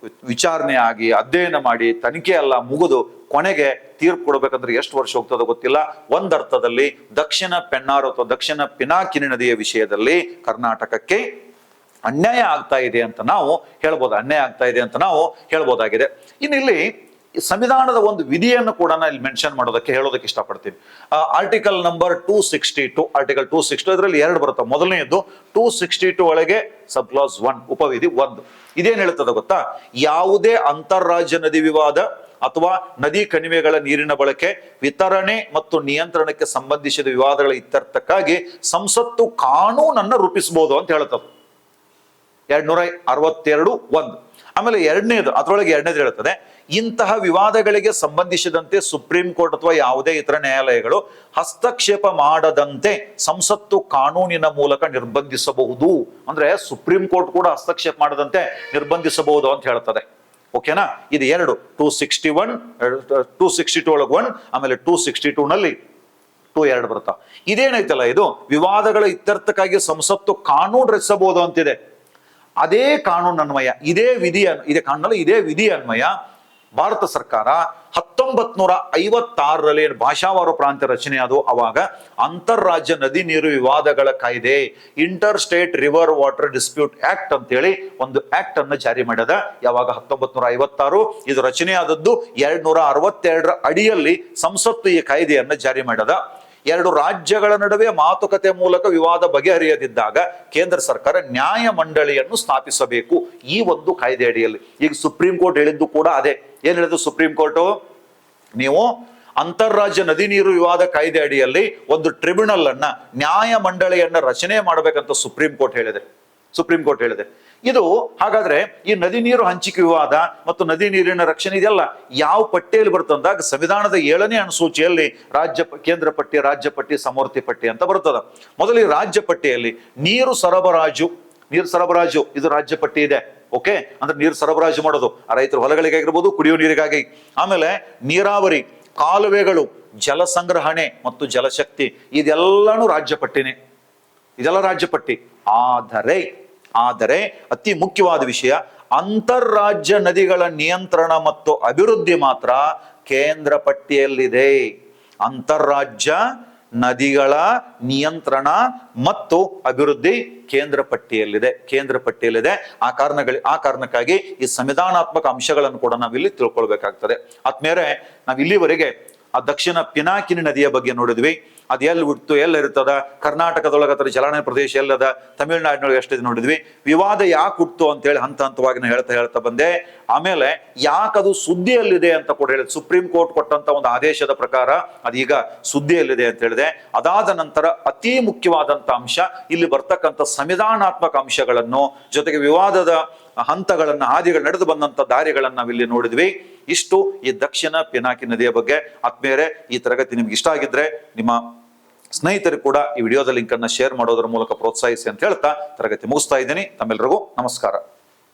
ವಿಚಾರಣೆ ಆಗಿ ಅಧ್ಯಯನ ಮಾಡಿ ತನಿಖೆ ಎಲ್ಲ ಮುಗಿದು ಕೊನೆಗೆ ತೀರ್ಪು ಕೊಡ್ಬೇಕಂದ್ರೆ ಎಷ್ಟು ವರ್ಷ ಹೋಗ್ತದೋ ಗೊತ್ತಿಲ್ಲ. ಒಂದರ್ಥದಲ್ಲಿ ದಕ್ಷಿಣ ಪೆಣ್ಣಾರ್ ಅಥವಾ ದಕ್ಷಿಣ ಪಿನಾಕಿನಿ ನದಿಯ ವಿಷಯದಲ್ಲಿ ಕರ್ನಾಟಕಕ್ಕೆ ಅನ್ಯಾಯ ಆಗ್ತಾ ಇದೆ ಅಂತ ನಾವು ಹೇಳ್ಬೋದಾಗಿದೆ. ಇನ್ನು ಇಲ್ಲಿ ಸಂವಿಧಾನದ ಒಂದು ವಿಧಿಯನ್ನು ಕೂಡ ನಾನು ಇಲ್ಲಿ ಮೆನ್ಷನ್ ಹೇಳೋದಕ್ಕೆ ಇಷ್ಟಪಡ್ತೀನಿ. ಆರ್ಟಿಕಲ್ ನಂಬರ್ 262 ಇದರಲ್ಲಿ 2 ಬರುತ್ತೆ. ಮೊದಲನೆಯದು 262 ಒಳಗೆ ಸಬ್ ಕ್ಲಾಸ್ 1 ಉಪವಿಧಿ 1 ಇದೇನ್ ಹೇಳ್ತದೆ ಗೊತ್ತಾ? ಯಾವುದೇ ಅಂತಾರಾಜ್ಯ ನದಿ ವಿವಾದ ಅಥವಾ ನದಿ ಕಣಿವೆಗಳ ನೀರಿನ ಬಳಕೆ, ವಿತರಣೆ ಮತ್ತು ನಿಯಂತ್ರಣಕ್ಕೆ ಸಂಬಂಧಿಸಿದ ವಿವಾದಗಳ ಇತ್ಯರ್ಥಕ್ಕಾಗಿ ಸಂಸತ್ತು ಕಾನೂನನ್ನು ರೂಪಿಸಬಹುದು ಅಂತ ಹೇಳ್ತದೆ. 262(1). ಆಮೇಲೆ ಅದರೊಳಗೆ ಎರಡನೇದು ಹೇಳ್ತದೆ, ಇಂತಹ ವಿವಾದಗಳಿಗೆ ಸಂಬಂಧಿಸಿದಂತೆ ಸುಪ್ರೀಂ ಕೋರ್ಟ್ ಅಥವಾ ಯಾವುದೇ ಇತರ ನ್ಯಾಯಾಲಯಗಳು ಹಸ್ತಕ್ಷೇಪ ಮಾಡದಂತೆ ಸಂಸತ್ತು ಕಾನೂನಿನ ಮೂಲಕ ನಿರ್ಬಂಧಿಸಬಹುದು. ಅಂದ್ರೆ ಸುಪ್ರೀಂ ಕೋರ್ಟ್ ಕೂಡ ಹಸ್ತಕ್ಷೇಪ ಮಾಡದಂತೆ ನಿರ್ಬಂಧಿಸಬಹುದು ಅಂತ ಹೇಳ್ತದೆ. ಓಕೆನಾ? ಇದು 2 262 ಒಳಗೆ 1, ಆಮೇಲೆ 262 ನಲ್ಲಿ 2 ಬರ್ತಾವ. ಇದೇನೈತಲ್ಲ ಇದು ವಿವಾದಗಳ ಇತ್ಯರ್ಥಕ್ಕಾಗಿ ಸಂಸತ್ತು ಕಾನೂನು ರಚಿಸಬಹುದು ಅಂತಿದೆ. ಅದೇ ಕಾನೂನು ಅನ್ವಯ ಇದೇ ಕಾನೂನಲ್ಲಿ ಇದೇ ವಿಧಿ ಅನ್ವಯ ಭಾರತ ಸರ್ಕಾರ 1956ರಲ್ಲಿ ಭಾಷಾವಾರು ಪ್ರಾಂತ್ಯ ರಚನೆ ಅದು. ಅವಾಗ ಅಂತಾರಾಜ್ಯ ನದಿ ನೀರು ವಿವಾದಗಳ ಕಾಯ್ದೆ, inter state river water dispute act ಅಂತೇಳಿ ಒಂದು ಆಕ್ಟ್ ಅನ್ನು ಜಾರಿ ಮಾಡ್ಯದ. ಯಾವಾಗ 1956. ಇದು ರಚನೆ ಆದದ್ದು 262ರ ಅಡಿಯಲ್ಲಿ ಸಂಸತ್ತು ಈ ಕಾಯ್ದೆಯನ್ನ ಜಾರಿ ಮಾಡ್ಯದ. 2 ರಾಜ್ಯಗಳ ನಡುವೆ ಮಾತುಕತೆ ಮೂಲಕ ವಿವಾದ ಬಗೆಹರಿಯದಿದ್ದಾಗ ಕೇಂದ್ರ ಸರ್ಕಾರ ನ್ಯಾಯ ಮಂಡಳಿಯನ್ನು ಸ್ಥಾಪಿಸಬೇಕು ಈ ಒಂದು ಕಾಯ್ದೆ ಅಡಿಯಲ್ಲಿ. ಈಗ ಸುಪ್ರೀಂ ಕೋರ್ಟ್ ಹೇಳಿದ್ದು ಕೂಡ ಅದೇ. ಏನ್ ಹೇಳಿದ್ರು ಸುಪ್ರೀಂ ಕೋರ್ಟ್? ನೀವು ಅಂತಾರಾಜ್ಯ ನದಿ ನೀರು ವಿವಾದ ಕಾಯ್ದೆ ಅಡಿಯಲ್ಲಿ ಒಂದು ಟ್ರಿಬ್ಯುನಲ್ ಅನ್ನ, ನ್ಯಾಯ ಮಂಡಳಿಯನ್ನ ರಚನೆ ಮಾಡಬೇಕಂತ ಸುಪ್ರೀಂ ಕೋರ್ಟ್ ಹೇಳಿದೆ. ಇದು ಹಾಗಾದ್ರೆ ಈ ನದಿ ನೀರು ಹಂಚಿಕೆ ವಿವಾದ ಮತ್ತು ನದಿ ನೀರಿನ ರಕ್ಷಣೆ ಇದೆಲ್ಲ ಯಾವ ಪಟ್ಟಿಯಲ್ಲಿ ಬರ್ತಂದಾಗ ಸಂವಿಧಾನದ 7ನೇ ಅನುಸೂಚಿಯಲ್ಲಿ ಕೇಂದ್ರ ಪಟ್ಟಿ, ರಾಜ್ಯ ಪಟ್ಟಿ, ಸಮವರ್ತಿ ಪಟ್ಟಿ ಅಂತ ಬರ್ತದ. ಮೊದಲು ಈ ರಾಜ್ಯ ಪಟ್ಟಿಯಲ್ಲಿ ನೀರು ಸರಬರಾಜು ಇದು ರಾಜ್ಯ ಪಟ್ಟಿ ಇದೆ. ಓಕೆ, ಅಂದ್ರೆ ನೀರು ಸರಬರಾಜು ಮಾಡೋದು ರೈತರ ಹೊಲಗಳಿಗಾಗಿರ್ಬೋದು, ಕುಡಿಯುವ ನೀರಿಗಾಗಿ. ಆಮೇಲೆ ನೀರಾವರಿ, ಕಾಲುವೆಗಳು, ಜಲ ಸಂಗ್ರಹಣೆ ಮತ್ತು ಜಲಶಕ್ತಿ ಇದೆಲ್ಲಾನು ರಾಜ್ಯ ಪಟ್ಟಿನೇ. ಇದೆಲ್ಲ ರಾಜ್ಯ ಪಟ್ಟಿ. ಆದರೆ ಅತಿ ಮುಖ್ಯವಾದ ವಿಷಯ, ಅಂತಾರಾಜ್ಯ ನದಿಗಳ ನಿಯಂತ್ರಣ ಮತ್ತು ಅಭಿವೃದ್ಧಿ ಮಾತ್ರ ಕೇಂದ್ರ ಪಟ್ಟಿಯಲ್ಲಿದೆ. ಅಂತಾರಾಜ್ಯ ನದಿಗಳ ನಿಯಂತ್ರಣ ಮತ್ತು ಅಭಿವೃದ್ಧಿ ಕೇಂದ್ರ ಪಟ್ಟಿಯಲ್ಲಿದೆ. ಆ ಕಾರಣಕ್ಕಾಗಿ ಈ ಸಂವಿಧಾನಾತ್ಮಕ ಅಂಶಗಳನ್ನು ಕೂಡ ನಾವಿಲ್ಲಿ ತಿಳ್ಕೊಳ್ಬೇಕಾಗ್ತದೆ. ಆದ್ಮೇಲೆ ನಾವ್ ಇಲ್ಲಿವರೆಗೆ ಆ ದಕ್ಷಿಣ ಪಿನಾಕಿನಿ ನದಿಯ ಬಗ್ಗೆ ನೋಡಿದ್ವಿ. ಅದು ಎಲ್ಲಿ ಹುಟ್ಟು ಎಲ್ಲಿರ್ತದ, ಕರ್ನಾಟಕದೊಳಗೆ ಅದರ ಜಲಾನಯ ಪ್ರದೇಶ ಎಲ್ಲದ, ತಮಿಳುನಾಡಿನೊಳಗೆ ಎಷ್ಟಿದೆ ನೋಡಿದ್ವಿ. ವಿವಾದ ಯಾಕೆ ಹುಟ್ಟು ಅಂತೇಳಿ ಹಂತವಾಗಿ ನಾನು ಹೇಳ್ತಾ ಬಂದೆ. ಆಮೇಲೆ ಯಾಕದು ಸುದ್ದಿಯಲ್ಲಿದೆ ಅಂತ ಕೂಡ ಹೇಳಿದೆ. ಸುಪ್ರೀಂ ಕೋರ್ಟ್ ಕೊಟ್ಟಂತ ಒಂದು ಆದೇಶದ ಪ್ರಕಾರ ಅದೀಗ ಸುದ್ದಿಯಲ್ಲಿದೆ ಅಂತ ಹೇಳಿದೆ. ಅದಾದ ನಂತರ ಅತಿ ಮುಖ್ಯವಾದಂತ ಅಂಶ ಇಲ್ಲಿ ಬರ್ತಕ್ಕಂಥ ಸಂವಿಧಾನಾತ್ಮಕ ಅಂಶಗಳನ್ನು, ಜೊತೆಗೆ ವಿವಾದದ ಹಂತಗಳನ್ನ, ಹಾದಿಗಳು ನಡೆದು ಬಂದಂತ ದಾರಿಗಳನ್ನ ನಾವಿಲ್ಲಿ ನೋಡಿದ್ವಿ. ಇಷ್ಟು ಈ ದಕ್ಷಿಣ ಪಿನಾಕಿ ನದಿಯ ಬಗ್ಗೆ. ಆದ್ಮೇಲೆ ಈ ತರಗತಿ ನಿಮ್ಗೆ ಇಷ್ಟ ಆಗಿದ್ರೆ ನಿಮ್ಮ ಸ್ನೇಹಿತರು ಕೂಡ ಈ ವಿಡಿಯೋದ ಲಿಂಕ್ ಅನ್ನ ಶೇರ್ ಮಾಡೋದ್ರ ಮೂಲಕ ಪ್ರೋತ್ಸಾಹಿಸಿ ಅಂತ ಹೇಳ್ತಾ ತರಗತಿ ಮುಗಿಸ್ತಾ ಇದ್ದೀನಿ. ತಮ್ಮೆಲ್ಲರಿಗೂ ನಮಸ್ಕಾರ.